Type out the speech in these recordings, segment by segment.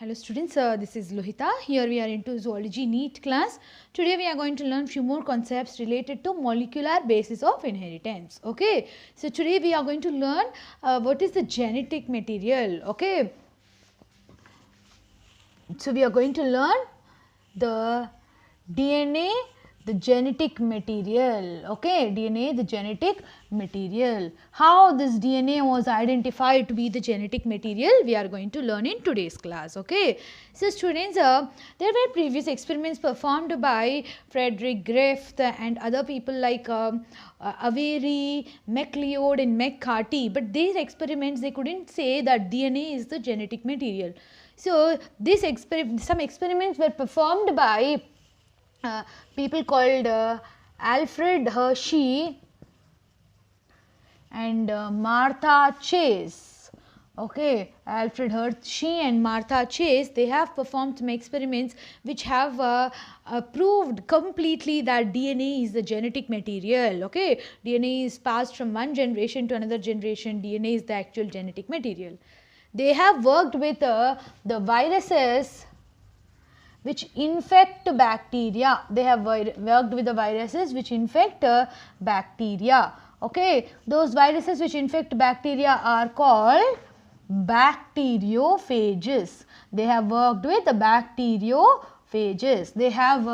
Hello students, this is Lohita. Here we are into zoology NEET class. Today we are going to learn few more concepts related to molecular basis of inheritance. Okay, so today we are going to learn what is the genetic material. Okay, so we are going to learn the DNA, the genetic material. Okay, DNA, the genetic material. How this DNA was identified to be the genetic material, we are going to learn in today's class. Okay, so students, there were previous experiments performed by Frederick Griffith and other people like Avery, MacLeod and McCarthy, but these experiments they couldn't say that DNA is the genetic material. So this some experiments were performed by people called Alfred Hershey and Martha Chase. Okay, Alfred Hershey and Martha Chase, they have performed some experiments which have proved completely that DNA is the genetic material. Okay, DNA is passed from one generation to another generation. DNA is the actual genetic material. They have worked with the viruses which infect bacteria. They have worked with the viruses which infect bacteria. Okay, those viruses which infect bacteria are called bacteriophages. They have worked with the bacteriophages. They have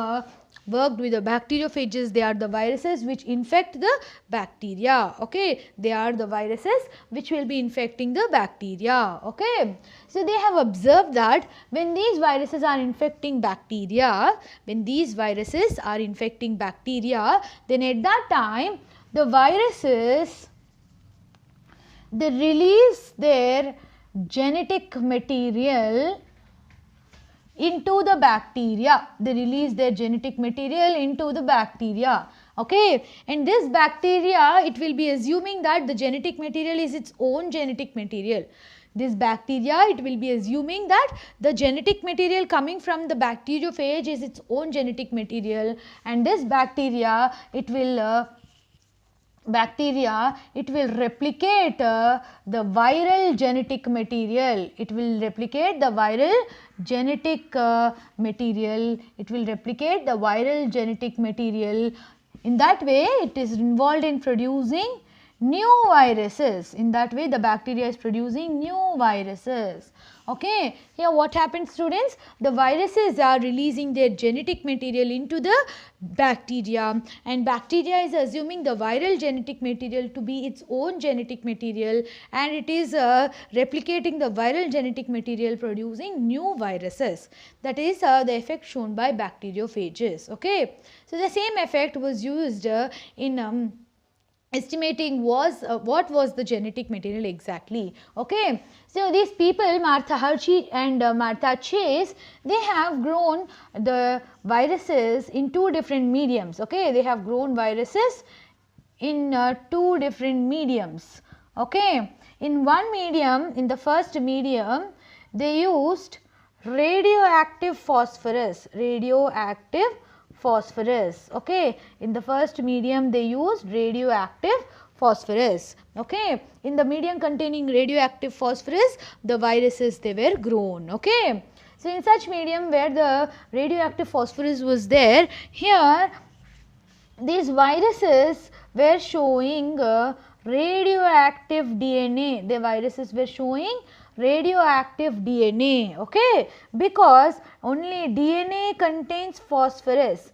worked with the bacteriophages. They are the viruses which infect the bacteria. Okay, they are the viruses which will be infecting the bacteria. Okay, so they have observed that when these viruses are infecting bacteria, then at that time the viruses, they release their genetic material into the bacteria. They release their genetic material into the bacteria. Okay, and this bacteria, it will be assuming that the genetic material is its own genetic material. This bacteria, it will be assuming that the genetic material coming from the bacteriophage is its own genetic material, and this bacteria, it will replicate the viral genetic material. It will replicate the viral genetic material. It will replicate the viral genetic material. In that way, it is involved in producing new viruses. In that way, the bacteria is producing new viruses. Okay, here what happens, students? The viruses are releasing their genetic material into the bacteria, and bacteria is assuming the viral genetic material to be its own genetic material, and it is replicating the viral genetic material, producing new viruses. That is the effect shown by bacteriophages. Okay, so the same effect was used in estimating what was the genetic material exactly. Okay, so these people, Martha Hershey and Martha Chase, they have grown the viruses in two different mediums. Okay, they have grown viruses in two different mediums. Okay, in one medium, in the first medium, they used radioactive phosphorus. Okay, in the first medium they used radioactive phosphorus. Okay, in the medium containing radioactive phosphorus, the viruses, they were grown. Okay, so in such medium where the radioactive phosphorus was there, here these viruses were showing radioactive DNA. The viruses were showing radioactive DNA. Okay, because only DNA contains phosphorus.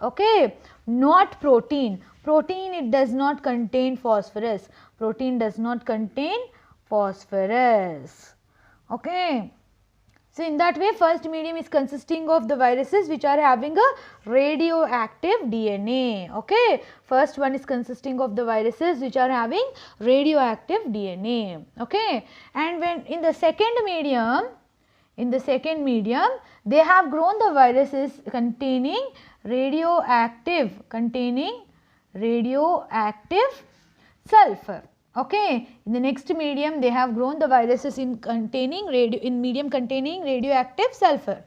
Okay, not protein. Protein, it does not contain phosphorus. Okay, so in that way, first medium is consisting of the viruses which are having a radioactive DNA. Okay, first one is consisting of the viruses which are having radioactive DNA. Okay, and when in the second medium, they have grown the viruses containing radioactive sulfur. Okay, in the next medium they have grown the viruses in medium containing radioactive sulfur.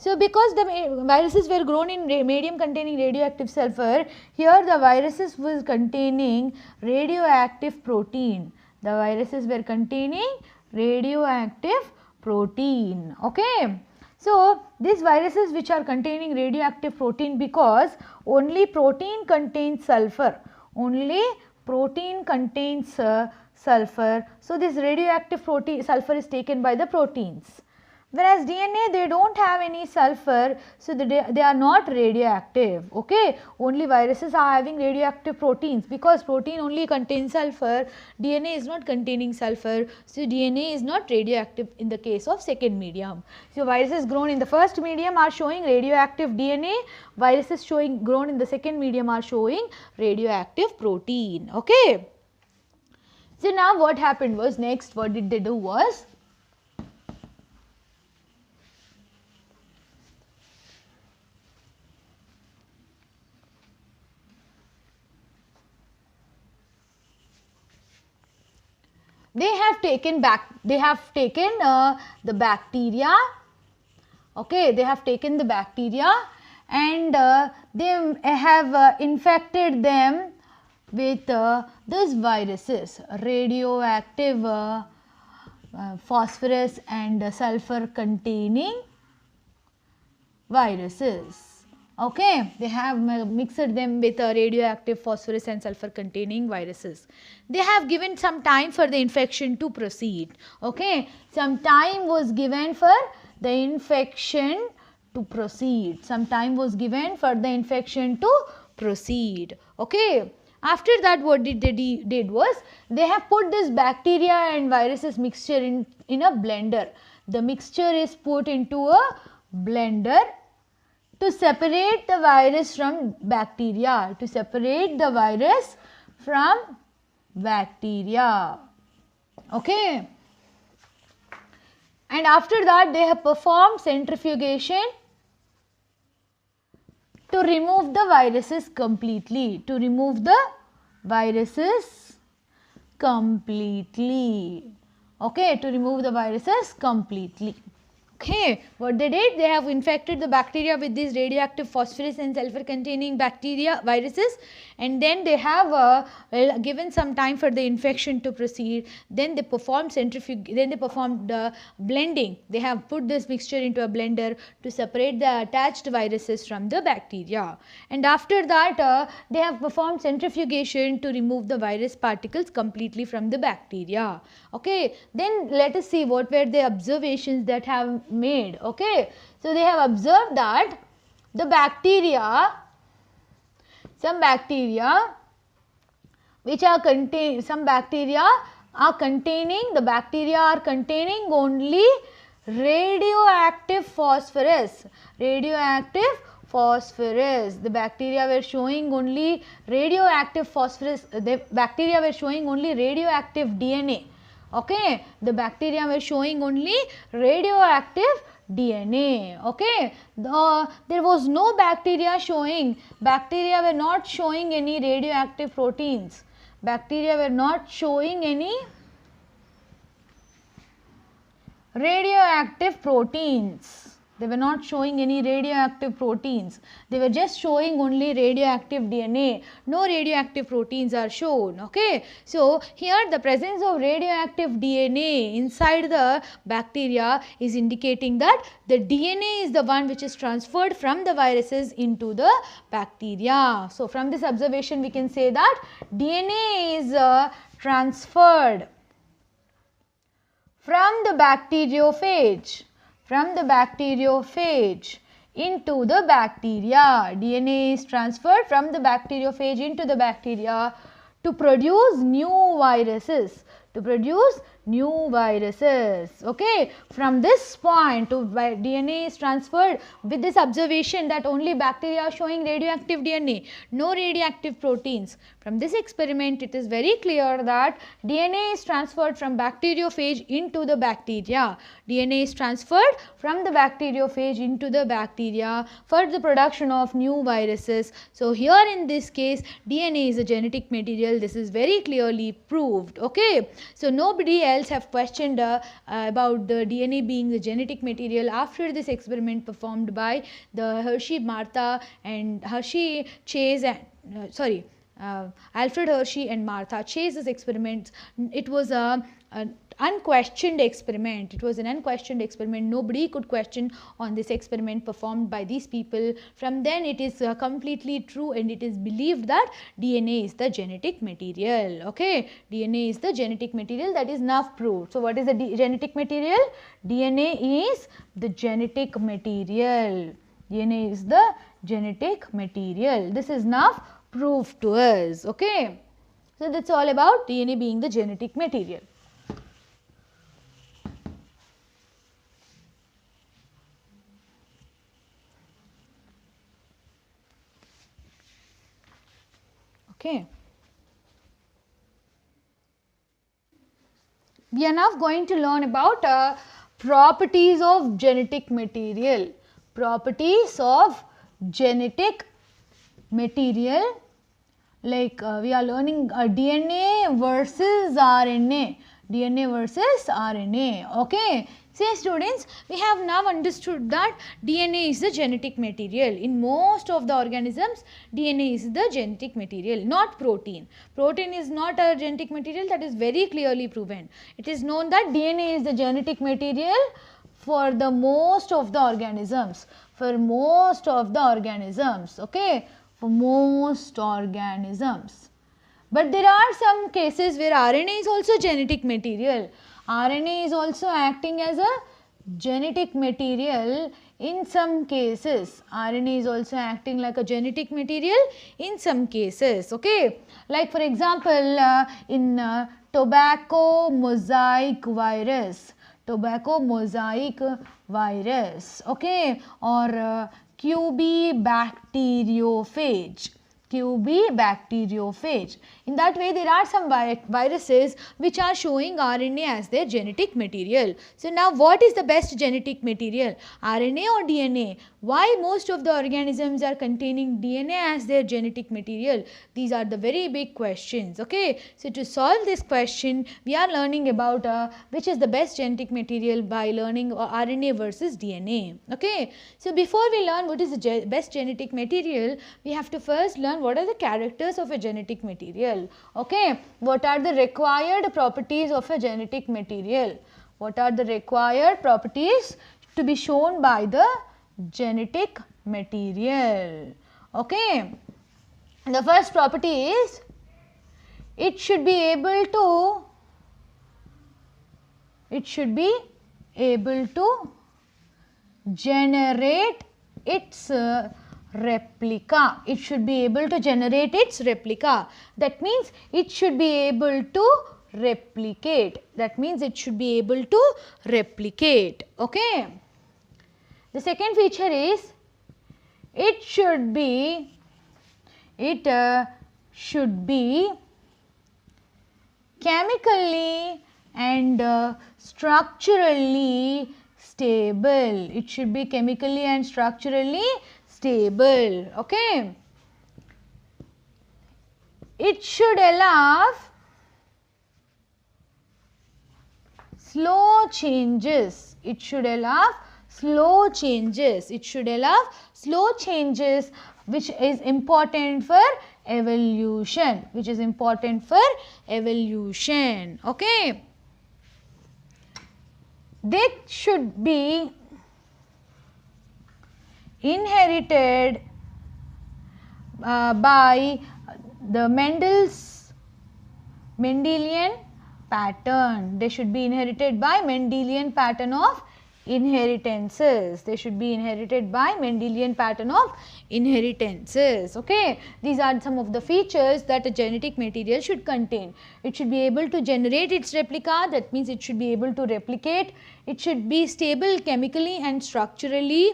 So, because the viruses were grown in medium containing radioactive sulfur, here the viruses was containing radioactive protein. The viruses were containing radioactive protein. Okay. So, these viruses which are containing radioactive protein, because only protein contains sulfur, only protein contains sulfur. So, this radioactive protein sulfur is taken by the proteins. Whereas DNA, they don't have any sulfur, so they are not radioactive. Okay, only viruses are having radioactive proteins, because protein only contains sulfur, DNA is not containing sulfur, so DNA is not radioactive in the case of second medium. So viruses grown in the first medium are showing radioactive DNA, viruses grown in the second medium are showing radioactive protein. Okay. So now what happened was, next what did they do was, they have taken the bacteria. Okay, they have taken the bacteria and they have infected them with these viruses, radioactive phosphorus and sulfur containing viruses. Okay, they have mixed them with radioactive phosphorus and sulfur containing viruses. They have given some time for the infection to proceed. Okay, some time was given for the infection to proceed. Some time was given for the infection to proceed. Okay. After that, what they did was, they have put this bacteria and viruses mixture in a blender. The mixture is put into a blender to separate the virus from bacteria, to separate the virus from bacteria. Okay. And after that, they have performed centrifugation to remove the viruses completely, to remove the viruses completely. Okay, to remove the viruses completely. Okay, what they did, they have infected the bacteria with these radioactive phosphorus and sulfur containing bacteria viruses, and then they have given some time for the infection to proceed. Then they performed blending. They have put this mixture into a blender to separate the attached viruses from the bacteria, and after that they have performed centrifugation to remove the virus particles completely from the bacteria. Okay, then let us see what were the observations that have made. Okay, so they have observed that the bacteria, some bacteria are containing only radioactive phosphorus. The bacteria were showing only radioactive phosphorus. The bacteria were showing only radioactive DNA. Okay, the bacteria were showing only radioactive DNA. Okay, there was no bacteria were not showing any radioactive proteins. Bacteria were not showing any radioactive proteins. They were not showing any radioactive proteins. They were just showing only radioactive DNA. No radioactive proteins are shown. Okay. So, here the presence of radioactive DNA inside the bacteria is indicating that the DNA is the one which is transferred from the viruses into the bacteria. So, from this observation we can say that DNA is transferred from the bacteriophage into the bacteria. DNA is transferred from the bacteriophage into the bacteria to produce new viruses. Okay, from this point DNA is transferred with this observation that only bacteria are showing radioactive DNA, no radioactive proteins. From this experiment it is very clear that DNA is transferred from bacteriophage into the bacteria. DNA is transferred from the bacteriophage into the bacteria for the production of new viruses. So here in this case DNA is a genetic material. This is very clearly proved. Okay. So nobody else have questioned about the DNA being the genetic material after this experiment performed by the Hershey Martha and Hershey Chase and Alfred Hershey and Martha Chase's experiments. It was an unquestioned experiment. It was an unquestioned experiment. Nobody could question on this experiment performed by these people. From then it is completely true, and it is believed that DNA is the genetic material. Okay, DNA is the genetic material, that is now proved. So what is the genetic material? DNA is the genetic material. DNA is the genetic material. This is now proved to us. Okay, so that's all about DNA being the genetic material. Okay. We are now going to learn about properties of genetic material. Properties of genetic material, like we are learning DNA versus RNA. DNA versus RNA. Okay. Say students, we have now understood that DNA is the genetic material. In most of the organisms, DNA is the genetic material, not protein. Protein is not a genetic material, that is very clearly proven. It is known that DNA is the genetic material for the most of the organisms. For most of the organisms. Okay. For most organisms. But there are some cases where RNA is also genetic material. RNA is also acting as a genetic material in some cases. RNA is also acting like a genetic material in some cases. Okay. Like for example, in tobacco mosaic virus. Tobacco mosaic virus. Okay. Or QB bacteriophage. QB bacteriophage. In that way, there are some viruses which are showing RNA as their genetic material. So now what is the best genetic material? RNA or DNA? Why most of the organisms are containing DNA as their genetic material? These are the very big questions. Okay. So to solve this question, we are learning about which is the best genetic material by learning RNA versus DNA. Okay. So before we learn what is the best genetic material, we have to first learn what are the characters of a genetic material. Okay. What are the required properties of a genetic material? What are the required properties to be shown by the genetic material? Okay. The first property is it should be able to generate its replica. It should be able to generate its replica. That means it should be able to replicate. That means it should be able to replicate. Okay. The second feature is it should be chemically and structurally stable. It should be chemically and structurally stable. Okay. It should allow slow changes. It should allow slow changes. It should allow slow changes, which is important for evolution. Which is important for evolution. Okay. They should be inherited by the Mendelian pattern. They should be inherited by Mendelian pattern of inheritances. They should be inherited by Mendelian pattern of inheritances. Okay. These are some of the features that a genetic material should contain. It should be able to generate its replica. That means it should be able to replicate. It should be stable chemically and structurally.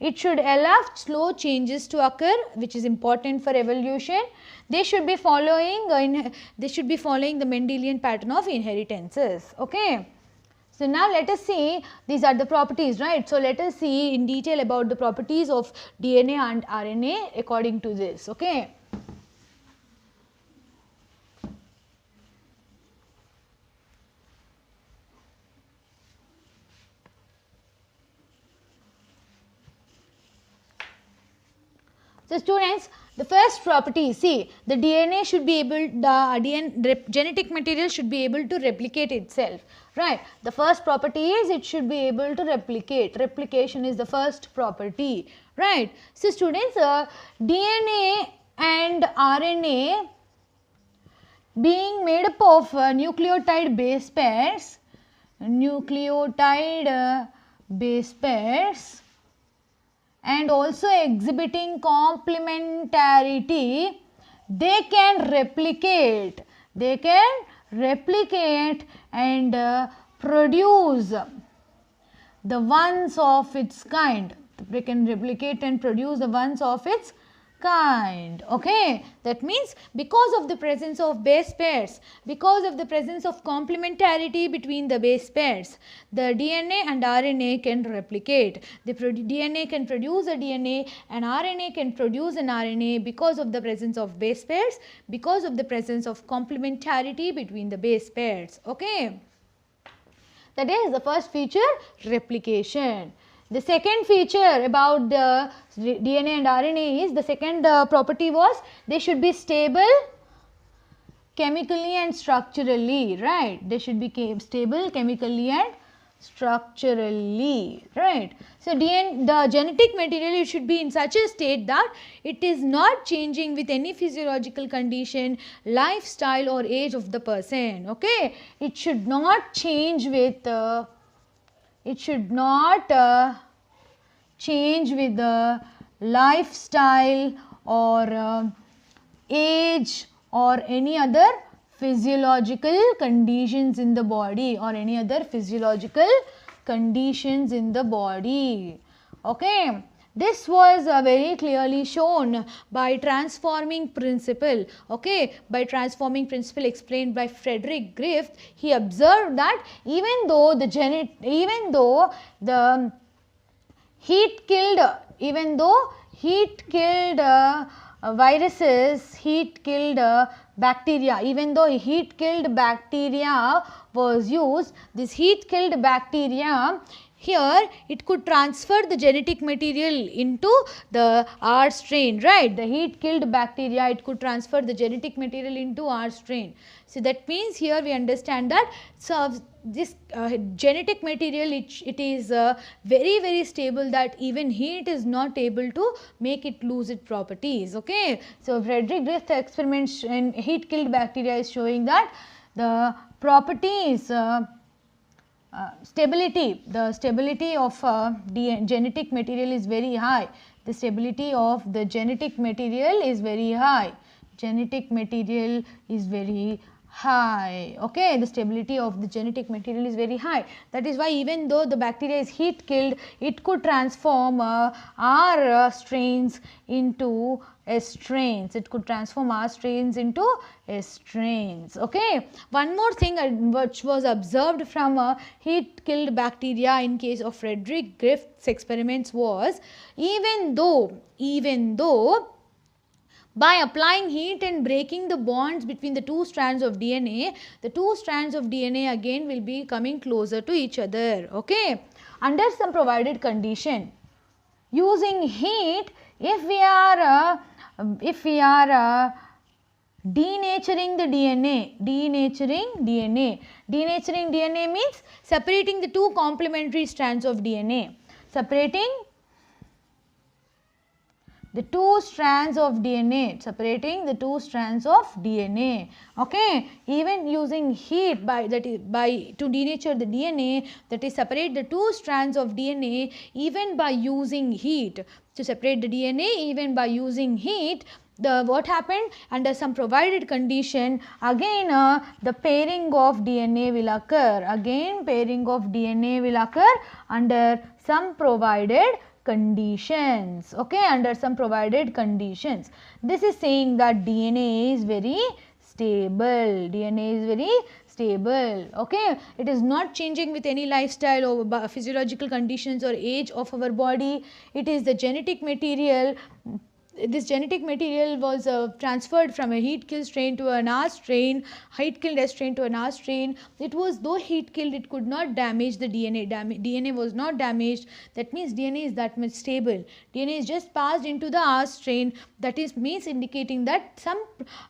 It should allow slow changes to occur, which is important for evolution. They should be following the Mendelian pattern of inheritances. Okay. So now let us see, these are the properties, right? So let us see in detail about the properties of DNA and RNA according to this. Okay. So students, The first property, see, the DNA should be able, genetic material should be able to replicate itself, right. The first property is it should be able to replicate. Replication is the first property, right. So, students, DNA and RNA being made up of nucleotide base pairs, and also exhibiting complementarity, they can replicate and produce the ones of its kind. They can replicate and produce the ones of its kind, okay. That means because of the presence of base pairs, because of the presence of complementarity between the base pairs, the DNA and RNA can replicate. The DNA can produce a DNA and RNA can produce an RNA because of the presence of base pairs, because of the presence of complementarity between the base pairs, okay. That is the first feature, replication. The second feature about the DNA and RNA is, the second property was they should be stable chemically and structurally, right. They should be stable chemically and structurally, right. So, the genetic material should be in such a state that it is not changing with any physiological condition, lifestyle or age of the person, okay. It should not change with change with the lifestyle or age or any other physiological conditions in the body, or any other physiological conditions in the body, okay. This was very clearly shown by transforming principle, okay. By transforming principle explained by Frederick Griffith, he observed that even though the heat killed viruses, heat killed bacteria, even though heat killed bacteria was used, this heat killed bacteria, here it could transfer the genetic material into the R strain, right. The heat killed bacteria, it could transfer the genetic material into R strain. So, that means here we understand that this genetic material, it is very stable, that even heat is not able to make it lose its properties, okay. So, Frederick Griffith experiments in heat killed bacteria is showing that the properties the stability of genetic material is very high. The stability of the genetic material is very high. Genetic material is very high, okay. The stability of the genetic material is very high. That is why even though the bacteria is heat killed, it could transform R strains into S strains. It could transform R strains into S strains, okay. One more thing which was observed from heat killed bacteria in case of Frederick Griffith's experiments was, even though by applying heat and breaking the bonds between the two strands of DNA, the two strands of DNA again will be coming closer to each other, okay. Under some provided condition, using heat, if we are denaturing the DNA, denaturing DNA means separating the two complementary strands of DNA, separating the two strands of DNA, okay. Even using heat to denature the DNA, that is separate the two strands of DNA, even by using heat, to separate the DNA even by using heat, what happened, under some provided condition, again the pairing of DNA will occur, under some provided conditions, okay, under some provided conditions. This is saying that DNA is very stable, okay. It is not changing with any lifestyle or physiological conditions or age of our body. It is the genetic material this genetic material was transferred from a heat killed strain to an R strain, heat killed S strain to an R strain. It was, though heat killed, it could not damage the DNA. DNA was not damaged. That means DNA is that much stable. DNA is just passed into the R strain. That is means indicating that some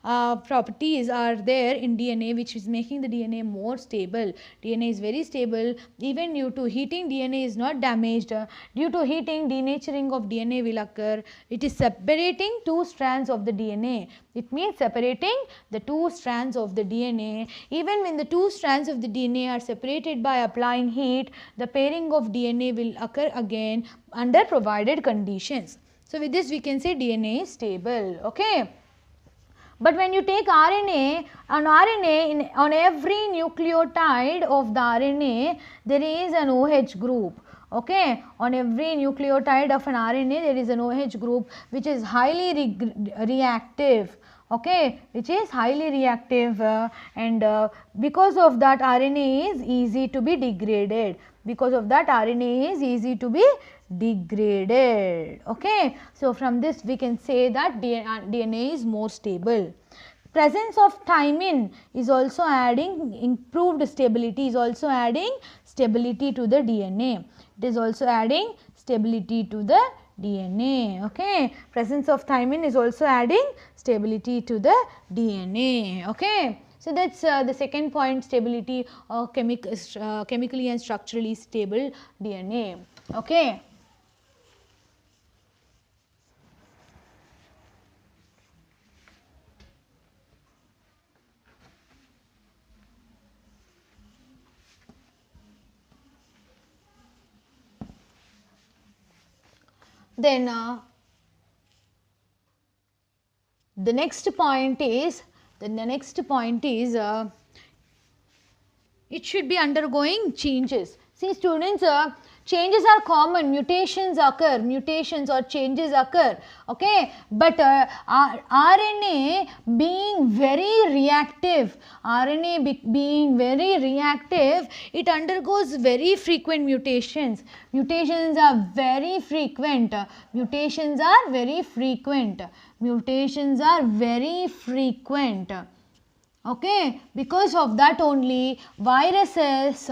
properties are there in DNA which is making the DNA more stable. DNA is very stable. Even due to heating, DNA is not damaged. Due to heating, denaturing of DNA will occur. It is separating two strands of the DNA. It means separating the two strands of the DNA. Even when the two strands of the DNA are separated by applying heat, the pairing of DNA will occur again under provided conditions. So, with this we can say DNA is stable. Okay. But when you take RNA, on every nucleotide of the RNA, there is an OH group. Okay, on every nucleotide of an RNA, there is an OH group which is highly reactive. Okay, which is highly reactive, and because of that RNA is easy to be degraded. Because of that RNA is easy to be degraded. Okay, so from this we can say that DNA is more stable. Presence of thymine is also adding improved stability, is also adding stability to the DNA. It is also adding stability to the DNA. Okay, presence of thymine is also adding stability to the DNA. Okay. So, that is the second point, stability of chemically and structurally stable DNA. Okay. Then the next point is it should be undergoing changes. See students, changes are common, mutations or changes occur. Okay, but RNA being very reactive, it undergoes very frequent mutations. Mutations are very frequent. Okay, because of that only viruses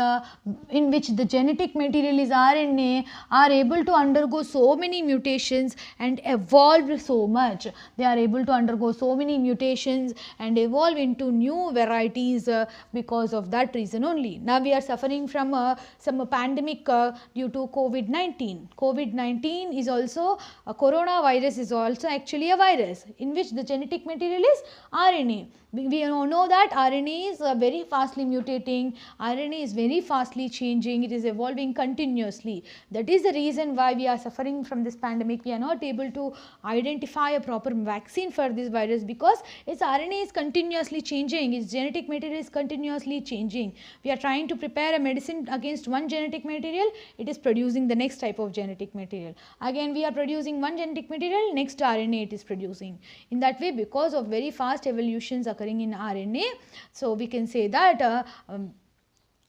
in which the genetic material is RNA are able to undergo so many mutations and evolve so much. They are able to undergo so many mutations and evolve into new varieties because of that reason only. Now we are suffering from some pandemic due to COVID-19. COVID-19 is also coronavirus is also actually a virus in which the genetic material is RNA. We know that RNA is very fastly mutating, RNA is very fastly changing, it is evolving continuously. That is the reason why we are suffering from this pandemic. We are not able to identify a proper vaccine for this virus because its RNA is continuously changing, its genetic material is continuously changing. We are trying to prepare a medicine against one genetic material, it is producing the next type of genetic material. Again we are producing one genetic material, next RNA it is producing. In that way, because of very fast evolutions occurring in RNA, so we can say that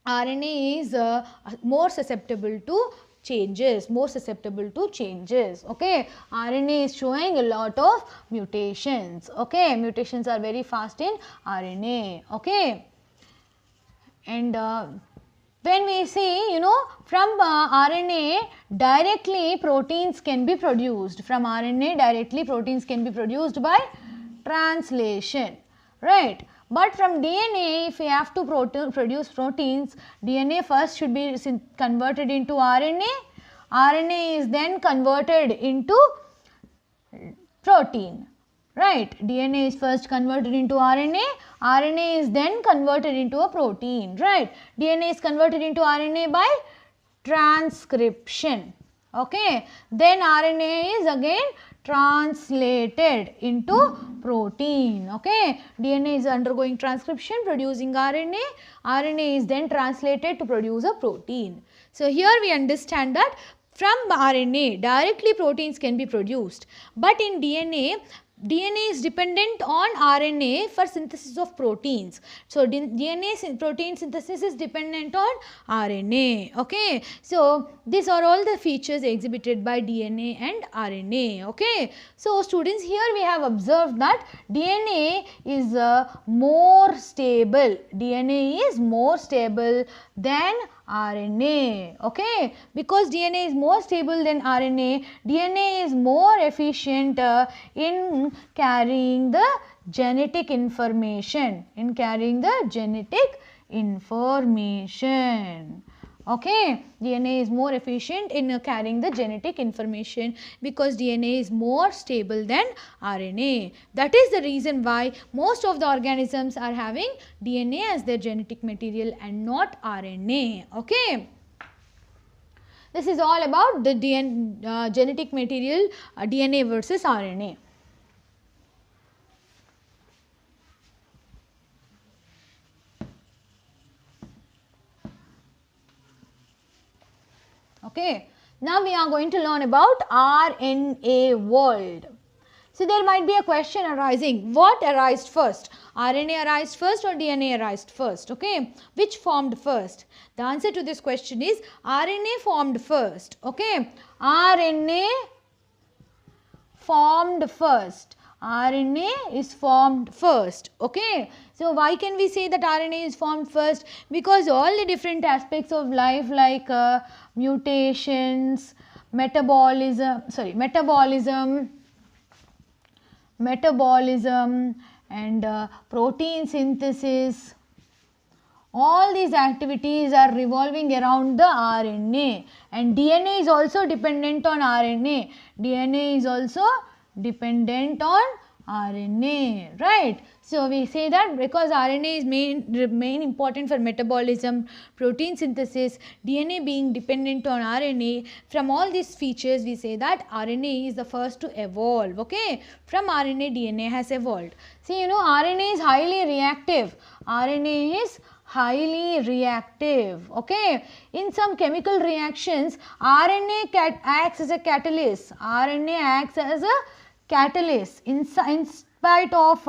RNA is more susceptible to changes, okay. RNA is showing a lot of mutations, okay. Mutations are very fast in RNA, okay. And when we see, from RNA directly proteins can be produced. From RNA directly proteins can be produced by translation, right. But from DNA, if we have to produce proteins, DNA first should be converted into RNA. RNA is then converted into protein, right. DNA is first converted into RNA. RNA is then converted into a protein, right. DNA is converted into RNA by transcription, okay. Then RNA is again translated into protein, okay. DNA is undergoing transcription, producing RNA. RNA is then translated to produce a protein. So here we understand that from RNA directly proteins can be produced, but in DNA DNA is dependent on RNA for synthesis of proteins. So, DNA protein synthesis is dependent on RNA. Okay. So, these are all the features exhibited by DNA and RNA. Okay. So, students, here we have observed that DNA is more stable. DNA is more stable than RNA. Okay. Because DNA is more stable than RNA, DNA is more efficient in carrying the genetic information. Okay, DNA is more efficient in carrying the genetic information because DNA is more stable than RNA. That is the reason why most of the organisms are having DNA as their genetic material and not RNA. Okay. This is all about the genetic material DNA versus RNA. Okay. Now we are going to learn about RNA world. So there might be a question arising, what arised first? RNA arised first or DNA arised first? Okay. Which formed first? The answer to this question is RNA formed first. Okay. RNA formed first. RNA is formed first. Okay. So why can we say that RNA is formed first? Because all the different aspects of life like mutations, metabolism and protein synthesis, all these activities are revolving around the RNA, and DNA is also dependent on RNA. DNA is also dependent on RNA, right? So we say that because RNA is main important for metabolism, protein synthesis, DNA being dependent on RNA, from all these features we say that RNA is the first to evolve. Okay, from RNA DNA has evolved. See, you know, RNA is highly reactive. RNA is highly reactive. Okay, in some chemical reactions RNA acts as a catalyst. RNA acts as a catalyst in spite of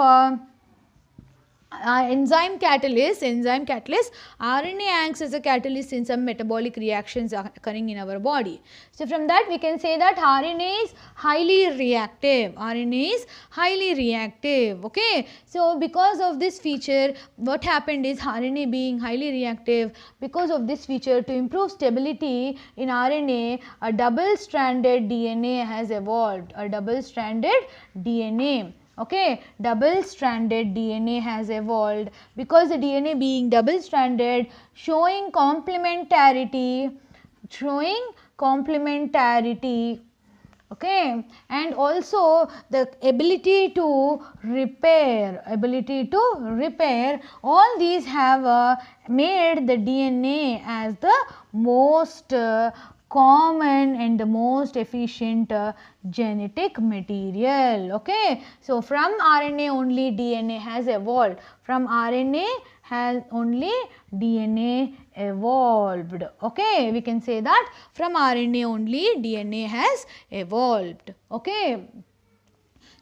enzyme catalyst, RNA acts as a catalyst in some metabolic reactions occurring in our body. So from that we can say that RNA is highly reactive. Okay. So because of this feature, what happened is RNA being highly reactive, because of this feature, to improve stability in RNA, a double-stranded DNA has evolved. Okay, double-stranded DNA has evolved because the DNA being double-stranded, showing complementarity, okay, and also the ability to repair, all these have made the DNA as the most common and the most efficient genetic material. Okay. So from RNA only DNA has evolved. Okay, we can say that from RNA only DNA has evolved. Okay.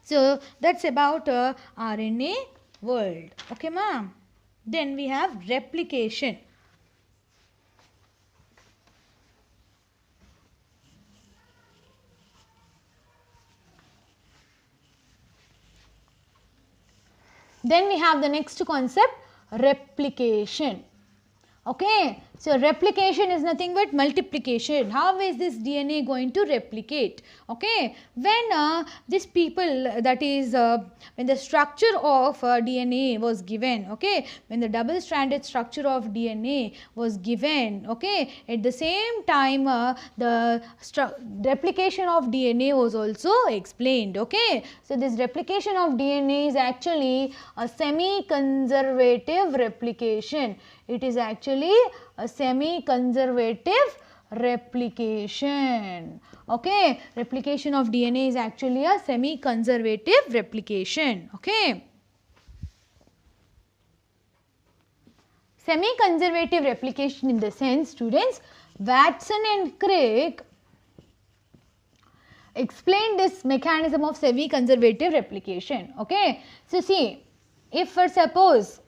So that's about RNA world. Okay, ma'am. Then we have replication. Then we have the next concept, replication. Okay, so replication is nothing but multiplication. How is this DNA going to replicate? Okay, when these people, that is when the structure of DNA was given, okay, when the double stranded structure of DNA was given, okay, at the same time the replication of DNA was also explained. Okay, so this replication of DNA is actually a semi-conservative replication. It is actually a semi-conservative replication. Okay, replication of DNA is actually a semi-conservative replication. Okay, semi-conservative replication in the sense, students, Watson and Crick explain this mechanism of semi-conservative replication. Okay. So, see, if for suppose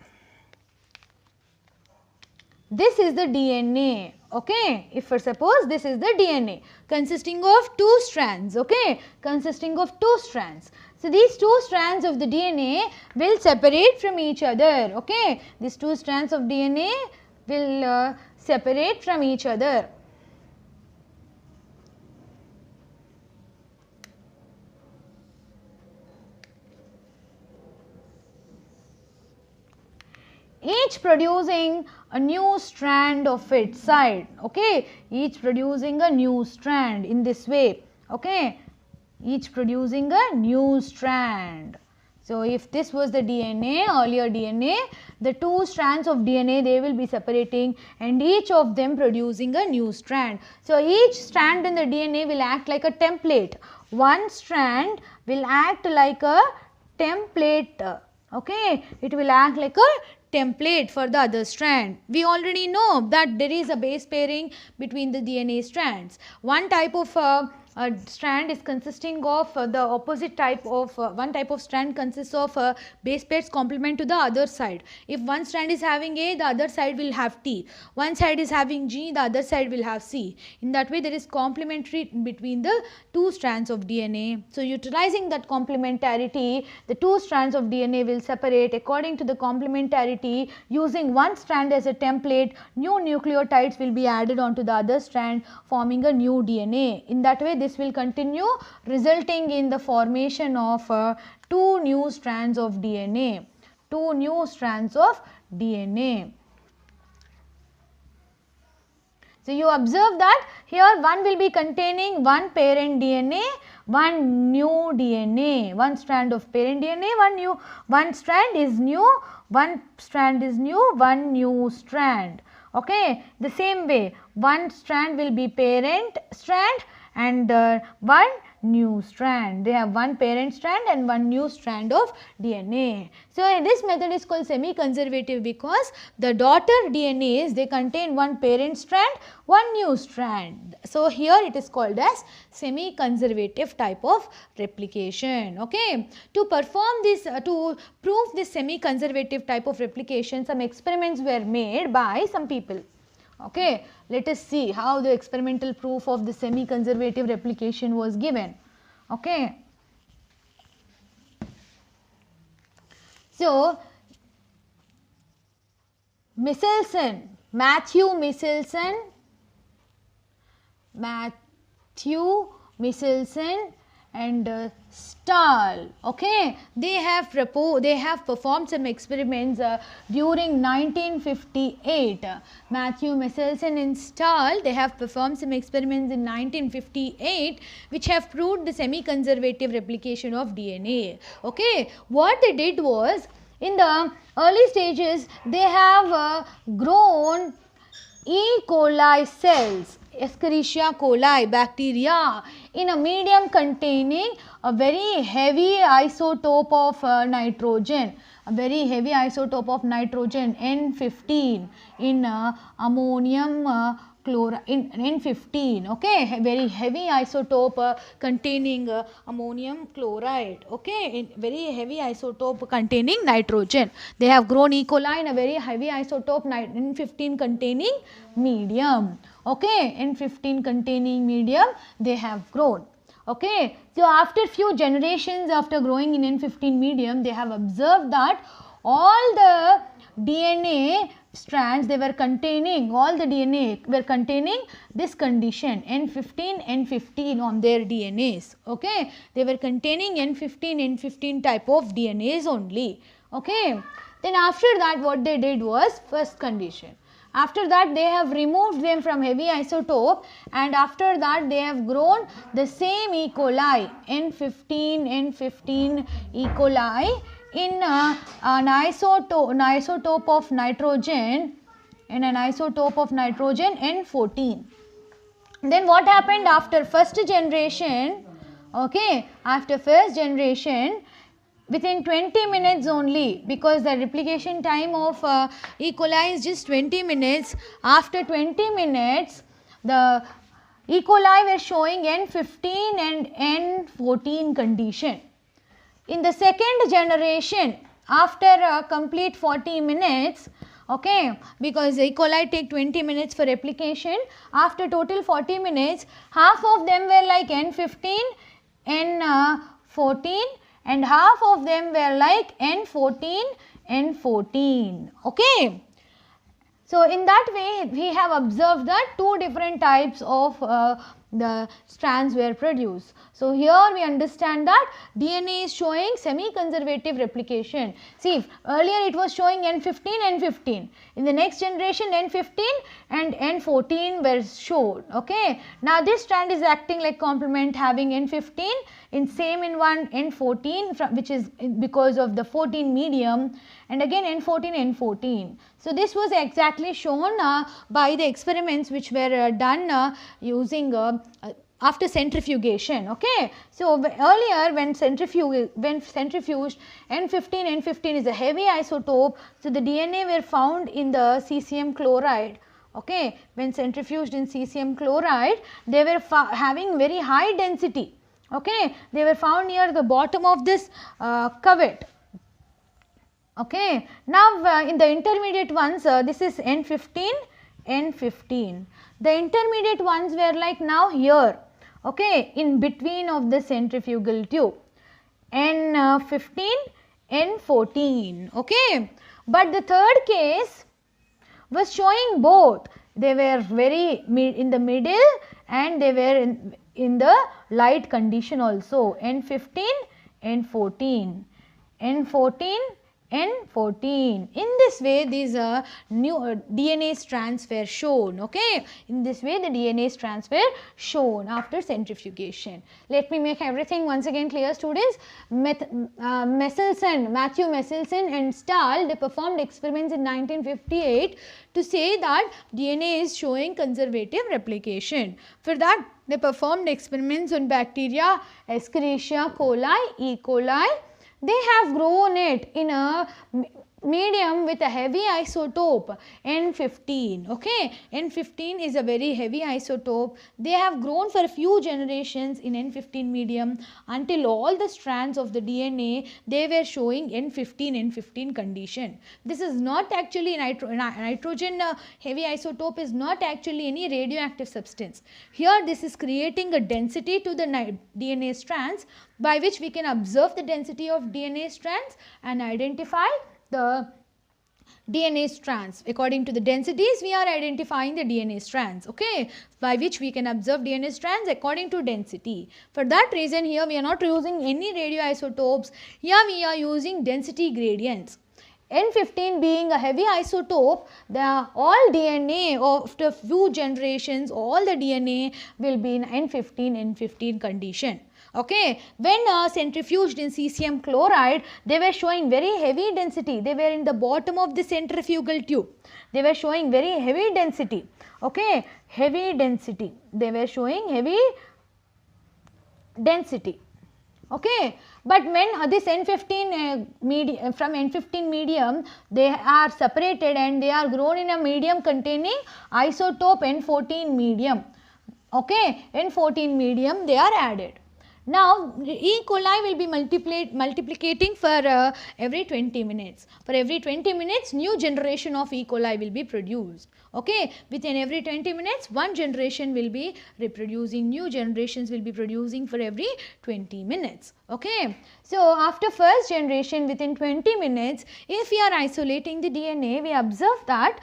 this is the DNA, okay, if for suppose this is the DNA consisting of two strands, okay, consisting of two strands. So, these two strands of the DNA will separate from each other, okay, these two strands of DNA will separate from each other. Each producing a new strand of its side, okay, each producing a new strand in this way, okay, each producing a new strand. So, if this was the DNA, earlier DNA, the two strands of DNA, they will be separating and each of them producing a new strand. So, each strand in the DNA will act like a template. One strand will act like a template, okay, it will act like a template for the other strand. We already know that there is a base pairing between the DNA strands. One type of strand is consisting of the opposite type of one type of strand consists of base pairs complement to the other side. If one strand is having A, the other side will have T. One side is having G, the other side will have C. In that way, there is complementary between the two strands of DNA. So, utilizing that complementarity, the two strands of DNA will separate according to the complementarity. Using one strand as a template, new nucleotides will be added onto the other strand, forming a new DNA. In that way, this will continue, resulting in the formation of two new strands of DNA, two new strands of DNA. So, you observe that here one will be containing one parent DNA, one new DNA, one strand of parent DNA, one strand is new, one strand is new, one new strand. Okay. The same way, one strand will be parent strand and one new strand. They have one parent strand and one new strand of DNA. So, this method is called semi-conservative because the daughter DNAs, they contain one parent strand, one new strand. So, here it is called as semi-conservative type of replication. Okay. To perform this, to prove this semi-conservative type of replication, some experiments were made by some people. Okay. Let us see how the experimental proof of the semi-conservative replication was given. Okay. So, Michelson, Matthew Michelson and Stahl, okay, they have performed some experiments during 1958. Matthew Michelson and Stahl, they have performed some experiments in 1958 which have proved the semi-conservative replication of DNA. Okay, what they did was, in the early stages, they have grown E. coli cells, Escherichia coli bacteria, in a medium containing a very heavy isotope of nitrogen, a very heavy isotope of nitrogen N15 in ammonium chloride, in N15, okay, very heavy isotope containing ammonium chloride, okay, very heavy isotope containing nitrogen. They have grown E. coli in a very heavy isotope N15 containing medium, okay, N15 containing medium they have grown. Okay. So, after few generations after growing in N15 medium, they have observed that all the DNA strands they were containing, all the DNA were containing this condition N15 on their DNAs. Okay. They were containing N15 type of DNAs only. Okay. Then after that, what they did was, first condition, after that they have removed them from heavy isotope, and after that they have grown the same E. coli N15 E. coli in an isotope of nitrogen, in an isotope of nitrogen N14. Then what happened after first generation? Okay, after first generation, within 20 minutes only, because the replication time of E. coli is just 20 minutes. After 20 minutes, the E. coli were showing N15 and N14 condition. In the second generation, after a complete 40 minutes, okay, because E. coli take 20 minutes for replication, after total 40 minutes, half of them were like N15, N14 and half of them were like N14, N14, okay. So, in that way we have observed that two different types of the strands were produced. So, here we understand that DNA is showing semi-conservative replication. See, earlier it was showing N15, N15. In the next generation N15 and N14 were shown. Okay. Now, this strand is acting like complement having N15 in same in one N14 which is because of the 14 medium, and again N14, N14. So, this was exactly shown by the experiments which were done using after centrifugation. Okay. So, earlier when centrifuged N15, N15 is a heavy isotope. So, the DNA were found in the cesium chloride. Okay. When centrifuged in cesium chloride, they were having very high density. Okay. They were found near the bottom of this cuvette. Okay. Now, in the intermediate ones, this is N15, N15. The intermediate ones were like now here, okay, in between of the centrifugal tube, N15, N14, okay. But the third case was showing both. They were very in the middle and they were in the light condition also, N15, N14, N14, N14. In this way these new DNA strands were shown. Okay. In this way the DNA strands were shown after centrifugation. Let me make everything once again clear, students. Matthew Meselson and Stahl, they performed experiments in 1958 to say that DNA is showing conservative replication. For that they performed experiments on bacteria Escherichia coli, E. coli. They have grown it in a medium with a heavy isotope N15. Okay. N15 is a very heavy isotope. They have grown for a few generations in N15 medium until all the strands of the DNA, they were showing N15, N15 condition. This is not actually nitrogen heavy isotope is not actually any radioactive substance. Here this is creating a density to the DNA strands by which we can observe the density of DNA strands and identify the DNA strands. According to the densities, we are identifying the DNA strands, okay, by which we can observe DNA strands according to density. For that reason, here we are not using any radioisotopes, here we are using density gradients. N15 being a heavy isotope, all DNA after few generations, all the DNA will be in N15, N15 condition. Okay. When centrifuged in cesium chloride, they were showing very heavy density. They were in the bottom of the centrifugal tube. They were showing very heavy density. Okay. Heavy density. They were showing heavy density. Okay. But when this N15 medium, from N15 medium, they are separated and they are grown in a medium containing isotope N14 medium. Okay. N14 medium, they are added. Now, E. coli will be multiplicating for every 20 minutes. For every 20 minutes, new generation of E. coli will be produced. Okay. Within every 20 minutes, one generation will be reproducing, new generations will be producing for every 20 minutes. Okay. So, after first generation within 20 minutes, if we are isolating the DNA, we observe that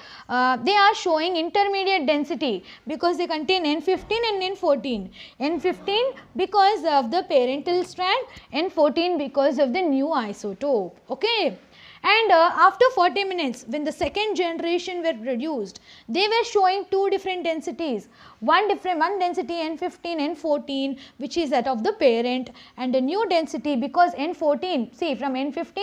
they are showing intermediate density because they contain N15 and N14. N15 because of the parental strand, N14 because of the new isotope. Okay. And after 40 minutes, when the second generation were produced, they were showing two different densities. One density N15, N14, which is that of the parent, and a new density because N14, see from N15,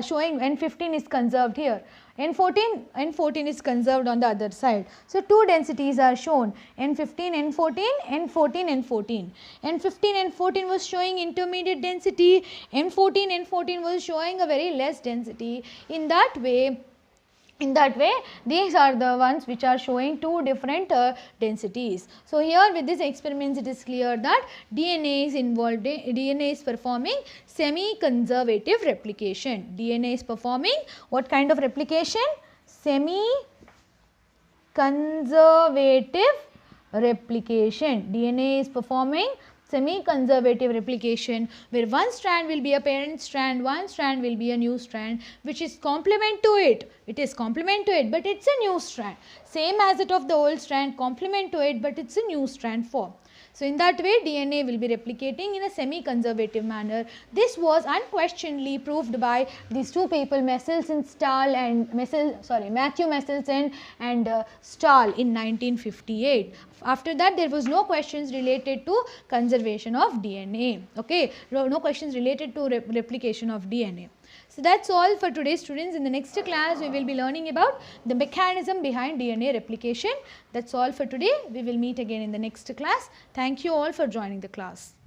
showing N15 is conserved here. N14 is conserved on the other side. So, two densities are shown N15, N14, N14, N14. N15, N14 was showing intermediate density, N14 was showing a very less density. In that way, In that way, these are the ones which are showing two different densities. So, here with this experiments it is clear that DNA is involved in, DNA is performing semi-conservative replication. DNA is performing what kind of replication? Semi-conservative replication. DNA is performing semi-conservative replication, where one strand will be a parent strand, one strand will be a new strand which is complement to it. It is complement to it, but it is a new strand. Same as it of the old strand, complement to it, but it is a new strand form. So, in that way DNA will be replicating in a semi-conservative manner. This was unquestionably proved by these two people, Matthew Michelson and Stahl in 1958. After that, there was no questions related to conservation of DNA. Okay, no questions related to replication of DNA. So, that is all for today, students. In the next class, we will be learning about the mechanism behind DNA replication. That is all for today. We will meet again in the next class. Thank you all for joining the class.